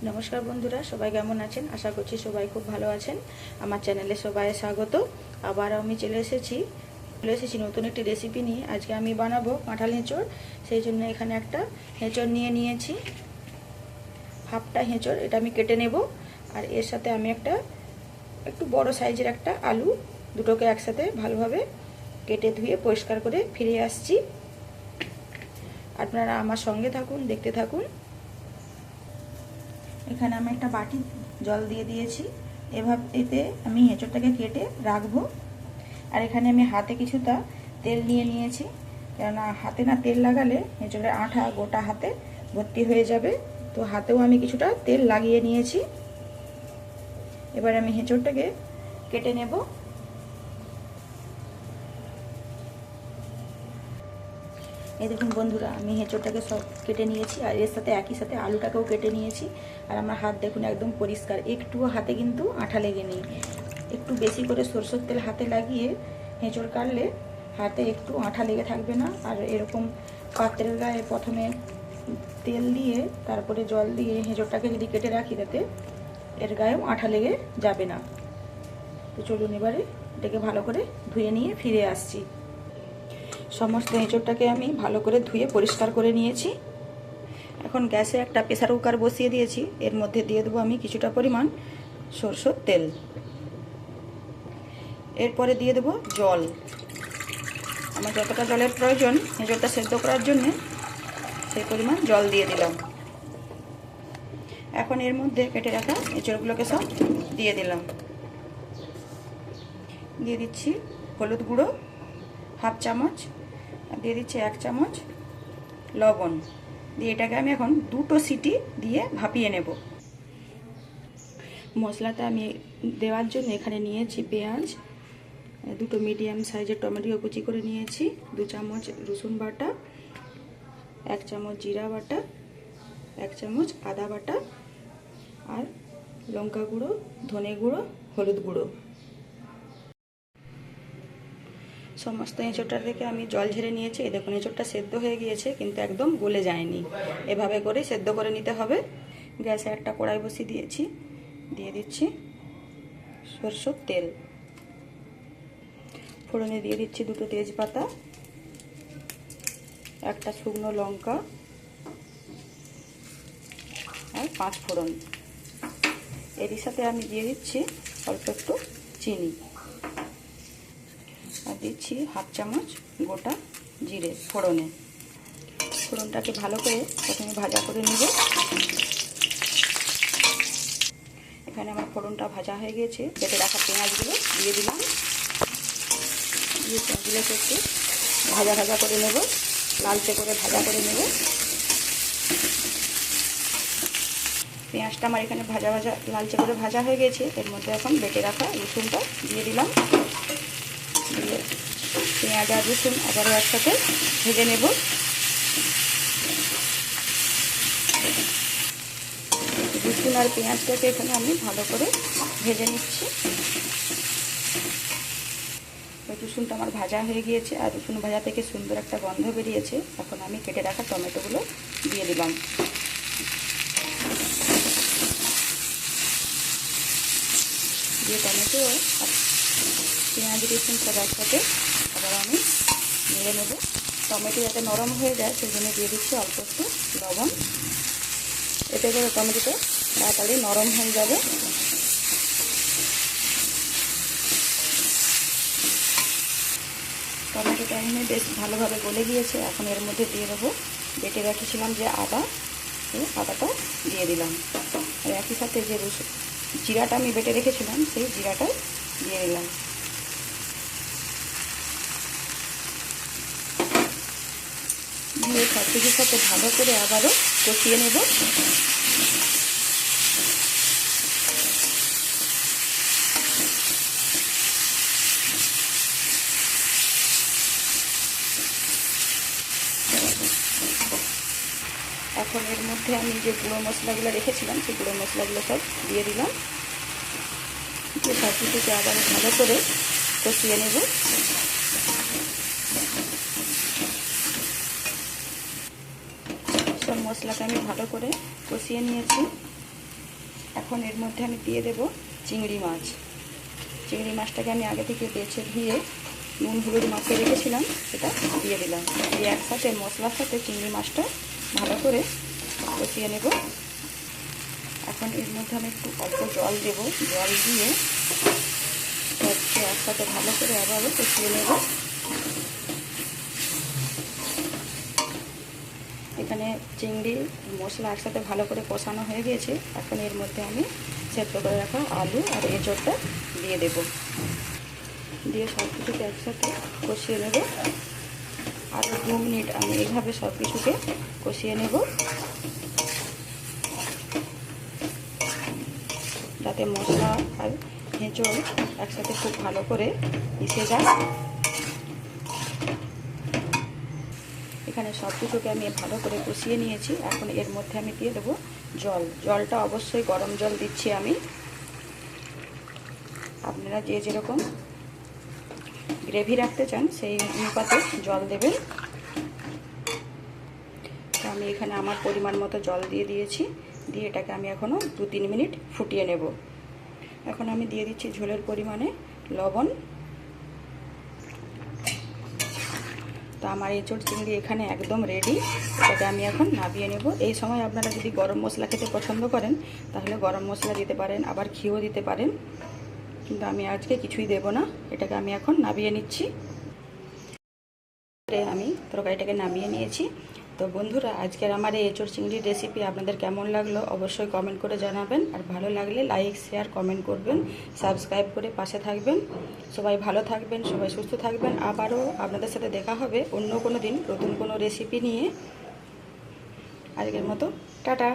নমস্কার বন্ধুরা, সবাই কেমন আছেন? আশা করছি সবাই খুব ভালো আছেন। আমার চ্যানেলে সবাই স্বাগত। আবার আমি চলে এসেছি নতুন একটি রেসিপি নিয়ে। আজকে আমি বানাবো কাঁঠাল এঁচড়। সেই জন্য এখানে একটা এঁচড় নিয়ে নিয়েছি, হাফটা এঁচড়। এটা আমি কেটে নেব। আর এর সাথে আমি একটু বড় সাইজের একটা আলু, দুটোকে একসাথে ভালোভাবে কেটে ধুয়ে পরিষ্কার করে ফিরে আসছি। আপনারা আমার সঙ্গে থাকুন, দেখতে থাকুন। এখানে আমি একটা বাটি জল দিয়ে দিয়েছি। এতে আমি এঁচড়টাকে কেটে রাখবো। আর এখানে আমি হাতে কিছুটা তেল নিয়ে নিয়েছি, কেননা হাতে না তেল লাগালে এঁচড়ের আঠা গোটা হাতে ভর্তি হয়ে যাবে। তো হাতেও আমি কিছুটা তেল লাগিয়ে নিয়েছি। এবার আমি এঁচড়টাকে কেটে নেব। এই দেখুন বন্ধুরা, আমি এঁচড়টাকে সব কেটে নিয়েছি। আর এর সাথে একই সাথে আলুটাকেও কেটে নিয়েছি। আর আমার হাত দেখুন একদম পরিষ্কার, একটুও হাতে কিন্তু আঠা লেগে নেই। একটু বেশি করে সরষের তেল হাতে লাগিয়ে এঁচড় কাটলে হাতে একটু আঠা লেগে থাকবে না। আর এরকম পাত্রের গায়ে প্রথমে তেল দিয়ে তারপরে জল দিয়ে এঁচড়টাকে যদি কেটে রাখি, তাতে এর গায়েও আঠা লেগে যাবে না। তো চলুন এবারে এটাকে ভালো করে ধুয়ে নিয়ে ফিরে আসছি। সমস্ত এঁচড়টাকে আমি ভালো করে ধুয়ে পরিষ্কার করে নিয়েছি। এখন গ্যাসে একটা প্রেসার কুকার বসিয়ে দিয়েছি। এর মধ্যে দিয়ে দেবো আমি কিছুটা পরিমাণ সরষের তেল। এরপরে দিয়ে দেবো জল। আমার যতটা জলের প্রয়োজন এঁচড়টা সেদ্ধ করার জন্য, সেই পরিমাণ জল দিয়ে দিলাম। এখন এর মধ্যে কেটে রাখা এঁচড়গুলোকে সব দিয়ে দিলাম। দিয়ে দিচ্ছি হলুদ গুঁড়ো হাফ চামচ, আর দিয়ে দিচ্ছি 1 চামচ লবণ। দিয়ে এটাকে আমি এখন 2টো সিটি দিয়ে ভাপিয়ে নেব। মশলাটা আমি দেওয়ার জন্য এখানে নিয়েছি পেঁয়াজ, 2টো মিডিয়াম সাইজের টমেটো কুচি করে নিয়েছি, 2 চামচ রসুন বাটা, 1 চামচ জিরা বাটা, 1 চামচ আদা বাটা, আর লঙ্কা গুঁড়ো, ধনে গুঁড়ো, হলুদ গুঁড়ো। সমস্ত এঁচড়টা থেকে আমি জল ঝেড়ে নিয়েছি। এই দেখুন এঁচড়টা সেদ্ধ হয়ে গিয়েছে, কিন্তু একদম গলে যায়নি। এভাবে করে সেদ্ধ করে নিতে হবে। গ্যাসে একটা কড়াই বসিয়ে দিয়েছি। দিয়ে দিচ্ছি সরষের তেল। ফোড়নে দিয়ে দিচ্ছি 2টো তেজপাতা, একটা শুকনো লঙ্কা, আর 5 ফোড়ন। এরই সাথে আমি দিয়ে দিচ্ছি অল্প একটু চিনি, আর দিচ্ছি হাফ চামচ গোটা জিরে ফোড়নে। ফোড়নটাকে ভালো করে প্রথমে ভাজা করে নেব। এখানে আমার ফোড়নটা ভাজা হয়ে গেছে। কেটে রাখা পেঁয়াজগুলো দিয়ে দিলাম। দিয়ে পেঁয়াজগুলোকে একটু ভাজা ভাজা করে নেব, লালচে করে ভাজা করে নেব। পেঁয়াজটা আমার এখানে লালচে করে ভাজা হয়ে গেছে। এর মধ্যে এখন বেটে রাখা রসুনটা দিয়ে দিলাম। দিয়ে পেঁয়াজ আর রসুন আবারও একসাথে ভেজে নেব। রসুন আর পেঁয়াজটাকে এখানে আমি ভালো করে ভেজে নিচ্ছি। রসুনটা আমার ভাজা হয়ে গিয়েছে, আর রসুন ভাজা থেকে সুন্দর একটা গন্ধ বেরিয়েছে। এখন আমি কেটে রাখা টমেটোগুলো দিয়ে দিলাম। দিয়ে টমেটো আর পেঁয়াজ রসুন সব একসাথে আবার আমি নেড়ে নেব। টমেটো যাতে নরম হয়ে যায় সেই জন্য দিয়ে দিচ্ছি অল্প একটু লবণ। এতে করে টমেটোটা তাড়াতাড়ি নরম হয়ে যাবে। টমেটোটা এখানে বেশ ভালোভাবে গলে গিয়েছে। এখন এর মধ্যে দিয়ে দেবো বেটে রেখেছিলাম যে আদা, এই আদাটা দিয়ে দিলাম। আর একই সাথে যে জিরাটা আমি বেটে রেখেছিলাম সেই জিরাটা দিয়ে দিলাম। দিয়ে সব কিছুর সাথে ভালো করে আবারও কষিয়ে নেব। এখন এর মধ্যে আমি যে গুঁড়ো মশলাগুলো রেখেছিলাম সেই গুঁড়ো মশলাগুলো সব দিয়ে দিলাম। দিয়ে সব কিছুকে আবার ভালো করে কষিয়ে নেব। সব মশলাকে আমি ভালো করে কষিয়ে নিয়েছি। এখন এর মধ্যে আমি দিয়ে দেব চিংড়ি মাছ। চিংড়ি মাছটাকে আমি আগে থেকে বেছে ধুয়ে নুন হলুদ মাখিয়ে রেখেছিলাম, সেটা দিয়ে দিলাম। দিয়ে একসাথে মশলার সাথে চিংড়ি মাছটা ভালো করে কষিয়ে নেব। এখন এর মধ্যে আমি একটু অল্প জল দেব, জল দিয়ে সবকে একসাথে ভালো করে আবারও কষিয়ে নেব। এখানে চিংড়ি মশলা একসাথে ভালো করে কষানো হয়ে গিয়েছে। এখন এর মধ্যে আমি সেদ্ধ করে রাখা আলু আর এঁচোড়টা দিয়ে দেব। দিয়ে সব কিছুকে একসাথে কষিয়ে নেব। আর 2 মিনিট আমি এইভাবে সব কিছুকে কষিয়ে নেব, যাতে মশলা আর এঁচোড় একসাথে খুব ভালো করে মিশে যায়। এখানে সব কিছুকে আমি ভালো করে কষিয়ে নিয়েছি। এখন এর মধ্যে আমি দিয়ে দেবো জল। জলটা অবশ্যই গরম জল দিচ্ছি আমি। আপনারা যে যেরকম গ্রেভি রাখতে চান সেই অনুপাতে জল দেবেন। তো আমি এখানে আমার পরিমাণ মতো জল দিয়ে দিয়েছি। দিয়ে এটাকে আমি এখনও 2-3 মিনিট ফুটিয়ে নেব। এখন আমি দিয়ে দিচ্ছি ঝোলের পরিমাণে লবণ। তো আমার এঁচোড় চিংড়ি এখানে একদম রেডি। এটাকে আমি এখন নামিয়ে নেব। এই সময় আপনারা যদি গরম মশলা খেতে পছন্দ করেন তাহলে গরম মশলা দিতে পারেন, আবার ঘিও দিতে পারেন, কিন্তু আমি আজকে কিছুই দেব না। এটাকে আমি এখন নামিয়ে নিচ্ছি। আমি তরকারিটাকে নামিয়ে নিয়েছি। তো বন্ধুরা, আজকের আমার এই এঁচোড় চিংড়ির রেসিপি আপনাদের কেমন লাগলো অবশ্যই কমেন্ট করে জানাবেন। আর ভালো লাগলে লাইক শেয়ার কমেন্ট করবেন, সাবস্ক্রাইব করে পাশে থাকবেন। সবাই ভালো থাকবেন, সবাই সুস্থ থাকবেন। আবারও আপনাদের সাথে দেখা হবে অন্য কোনো দিন নতুন কোনো রেসিপি নিয়ে। আজকের মতো টাটা।